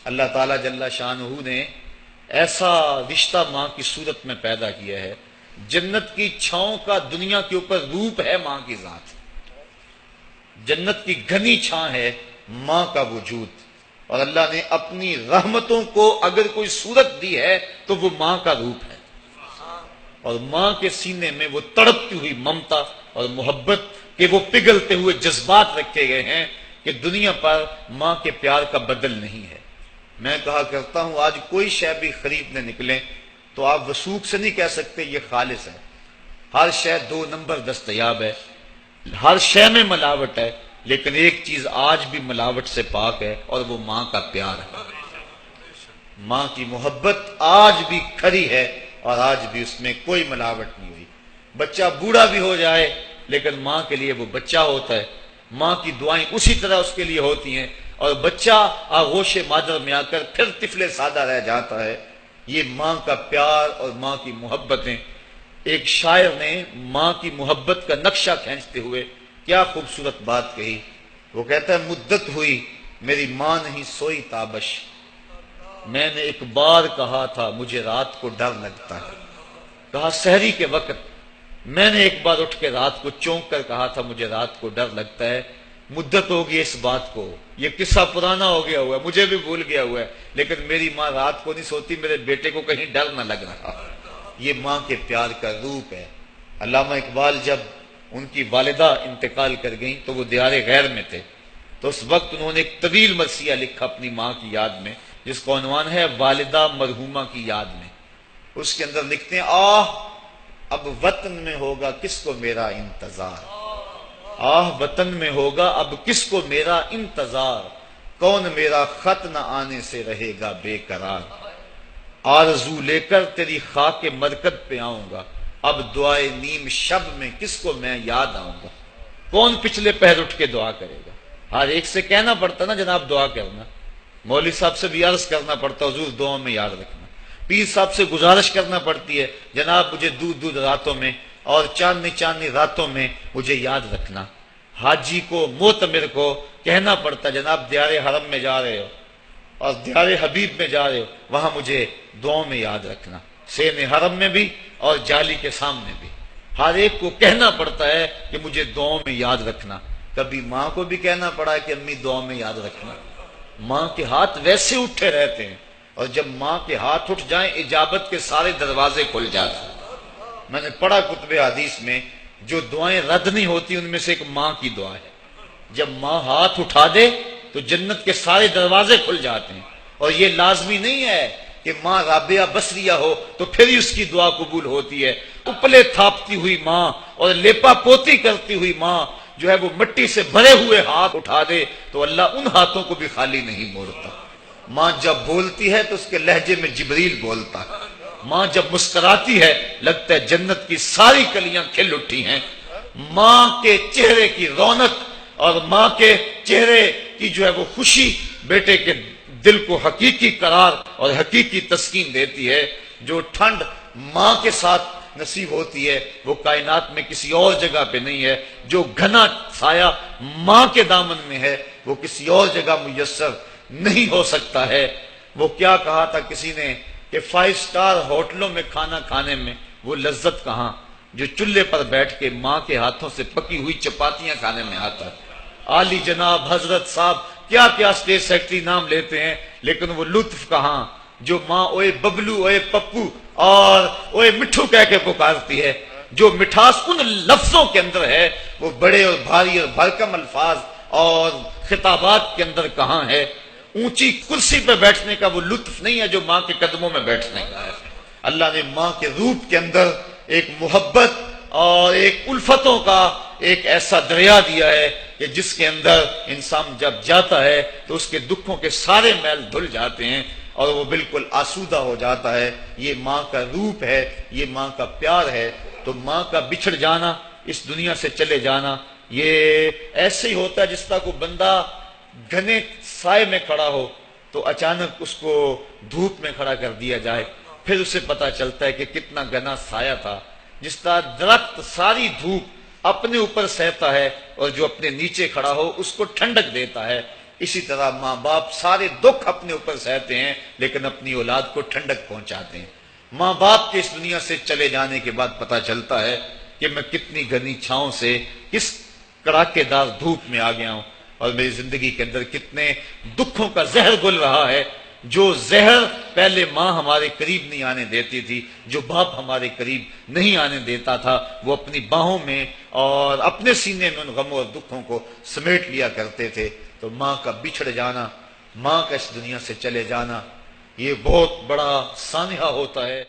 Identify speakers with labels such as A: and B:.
A: اللہ تعالیٰ جل شانہ نے ایسا رشتہ ماں کی صورت میں پیدا کیا ہے، جنت کی چھاؤں کا دنیا کے اوپر روپ ہے ماں کی ذات، جنت کی گھنی چھاں ہے ماں کا وجود، اور اللہ نے اپنی رحمتوں کو اگر کوئی صورت دی ہے تو وہ ماں کا روپ ہے، اور ماں کے سینے میں وہ تڑپتی ہوئی ممتا اور محبت کے وہ پگھلتے ہوئے جذبات رکھے گئے ہیں کہ دنیا پر ماں کے پیار کا بدل نہیں ہے۔ میں کہا کرتا ہوں آج کوئی شے بھی خریدنے نکلیں تو آپ وثوق سے نہیں کہہ سکتے یہ خالص ہے، ہر شے 2 نمبر دستیاب ہے، ہر شے میں ملاوٹ ہے، لیکن ایک چیز آج بھی ملاوٹ سے پاک ہے اور وہ ماں کا پیار ہے۔ ماں کی محبت آج بھی کھری ہے اور آج بھی اس میں کوئی ملاوٹ نہیں ہوئی۔ بچہ بوڑھا بھی ہو جائے لیکن ماں کے لیے وہ بچہ ہوتا ہے، ماں کی دعائیں اسی طرح اس کے لیے ہوتی ہیں، اور بچہ آغوش مادر میں آ کر پھر طفل سادہ رہ جاتا ہے۔ یہ ماں کا پیار اور ماں کی محبتیں۔ ایک شاعر نے ماں کی محبت کا نقشہ کھینچتے ہوئے کیا خوبصورت بات کہی، وہ کہتا ہے مدت ہوئی میری ماں نہیں سوئی تابش، میں نے ایک بار کہا تھا مجھے رات کو ڈر لگتا ہے، کہا سحری کے وقت میں نے ایک بار اٹھ کے رات کو چونک کر کہا تھا مجھے رات کو ڈر لگتا ہے۔ مدت ہوگی اس بات کو، یہ قصہ پرانا ہو گیا ہوا ہے، مجھے بھی بھول گیا ہوا ہے، لیکن میری ماں رات کو نہیں سوتی، میرے بیٹے کو کہیں ڈر نہ لگ رہا۔ یہ ماں کے پیار کا روپ ہے۔ علامہ اقبال جب ان کی والدہ انتقال کر گئیں تو وہ دیار غیر میں تھے، تو اس وقت انہوں نے ایک طویل مرثیہ لکھا اپنی ماں کی یاد میں، جس کا عنوان ہے والدہ مرحومہ کی یاد میں۔ اس کے اندر لکھتے ہیں آہ اب وطن میں ہوگا کس کو میرا انتظار، آہ وطن میں ہوگا اب کس کو میرا انتظار، کون میرا خط نہ آنے سے رہے گا بے قرار، آرزو لے کر تیری خاک مرکز پہ آؤں گا، اب دعائے نیم شب میں کس کو میں یاد آؤں گا، کون پچھلے پہر اٹھ کے دعا کرے گا۔ ہر ایک سے کہنا پڑتا نا جناب دعا کرنا، مولوی صاحب سے بھی عرض کرنا پڑتا حضور دعاؤں میں یاد رکھنا، پیر صاحب سے گزارش کرنا پڑتی ہے جناب مجھے دودھ راتوں میں اور چاندنی راتوں میں مجھے یاد رکھنا، حاجی کو معتمر کو کہنا پڑتا جناب دیار حرم میں جا رہے ہو اور دیار حبیب میں جا رہے ہو وہاں مجھے دعاؤں میں یاد رکھنا، سین حرم میں بھی اور جالی کے سامنے بھی، ہر ایک کو کہنا پڑتا ہے کہ مجھے دعاؤں میں یاد رکھنا۔ کبھی ماں کو بھی کہنا پڑا ہے کہ امی دعاؤں میں یاد رکھنا۔ ماں کے ہاتھ ویسے اٹھے رہتے ہیں، اور جب ماں کے ہاتھ اٹھ جائیں اجابت کے سارے دروازے کھل جاتے ہیں۔ میں نے پڑھا کتب حدیث میں جو دعائیں رد نہیں ہوتی ان میں سے ایک ماں کی دعا ہے، جب ماں ہاتھ اٹھا دے تو جنت کے سارے دروازے کھل جاتے ہیں، اور یہ لازمی نہیں ہے کہ ماں رابعہ بصریہ ہو تو پھر ہی اس کی دعا قبول ہوتی ہے۔ اپلے تھاپتی ہوئی ماں اور لیپا پوتی کرتی ہوئی ماں جو ہے وہ مٹی سے بھرے ہوئے ہاتھ اٹھا دے تو اللہ ان ہاتھوں کو بھی خالی نہیں موڑتا۔ ماں جب بولتی ہے تو اس کے لہجے میں جبریل بولتا ہے، ماں جب مسکراتی ہے لگتا ہے جنت کی ساری کلیاں کھل اٹھی ہیں۔ ماں کے چہرے کی رونق اور ماں کے چہرے کی جو ہے وہ خوشی بیٹے کے دل کو حقیقی قرار اور حقیقی تسکین دیتی ہے۔ جو ٹھنڈ ماں کے ساتھ نصیب ہوتی ہے وہ کائنات میں کسی اور جگہ پہ نہیں ہے، جو گھنا سایہ ماں کے دامن میں ہے وہ کسی اور جگہ میسر نہیں ہو سکتا ہے۔ وہ کیا کہا تھا کسی نے کہ 5 سٹار ہوٹلوں میں کھانا کھانے میں وہ لذت کہاں جو چولہے پر بیٹھ کے ماں کے ہاتھوں سے پکی ہوئی چپاتیاں کھانے میں آتا ہے۔ عالی جناب حضرت صاحب کیا کیا اسٹیٹ سیکرٹری نام لیتے ہیں، لیکن وہ لطف کہاں جو ماں اوئے ببلو اوئے پپو اور اوئے مٹھو کہہ کے پکارتی ہے۔ جو مٹھاس ان لفظوں کے اندر ہے وہ بڑے اور بھاری اور بھرکم الفاظ اور خطابات کے اندر کہاں ہے۔ اونچی کرسی پہ بیٹھنے کا وہ لطف نہیں ہے جو ماں کے قدموں میں بیٹھنے کا ہے۔ اللہ نے ماں کے روپ کے اندر ایک محبت اور ایک الفتوں کا ایک ایسا دریا دیا ہے کہ جس کے اندر انسان جب جاتا ہے تو اس کے دکھوں کے سارے میل دھل جاتے ہیں اور وہ بالکل آسودہ ہو جاتا ہے۔ یہ ماں کا روپ ہے، یہ ماں کا پیار ہے۔ تو ماں کا بچھڑ جانا، اس دنیا سے چلے جانا، یہ ایسے ہی ہوتا ہے جس طرح کوئی بندہ گھنے سائے میں کھڑا ہو تو اچانک اس کو دھوپ میں کھڑا کر دیا جائے، پھر اسے پتا چلتا ہے کہ کتنا گھنا سایہ تھا۔ جس طرح درخت ساری دھوپ اپنے اوپر سہتا ہے اور جو اپنے نیچے کھڑا ہو اس کو ٹھنڈک دیتا ہے، اسی طرح ماں باپ سارے دکھ اپنے اوپر سہتے ہیں لیکن اپنی اولاد کو ٹھنڈک پہنچاتے ہیں۔ ماں باپ کے اس دنیا سے چلے جانے کے بعد پتہ چلتا ہے کہ میں کتنی گھنی چھاؤں سے کس کڑاکے دار دھوپ میں آ گیا ہوں، اور میری زندگی کے اندر کتنے دکھوں کا زہر گل رہا ہے۔ جو زہر پہلے ماں ہمارے قریب نہیں آنے دیتی تھی، جو باپ ہمارے قریب نہیں آنے دیتا تھا، وہ اپنی باہوں میں اور اپنے سینے میں ان غموں اور دکھوں کو سمیٹ لیا کرتے تھے۔ تو ماں کا بچھڑ جانا، ماں کا اس دنیا سے چلے جانا، یہ بہت بڑا سانحہ ہوتا ہے۔